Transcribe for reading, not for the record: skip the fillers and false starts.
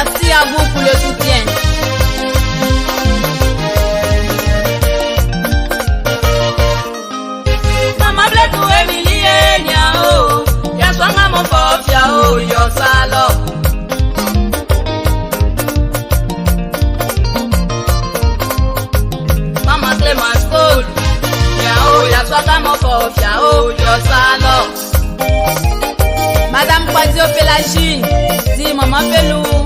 Merci à vous pour le soutien. Mama bleku Emilie nyao, ya swanga mofofia o yo salo. Mama Clemence Gold, nyao ya swanga mofofia o yo salo. Madame Kwadio Pelagine, dit maman Pelou.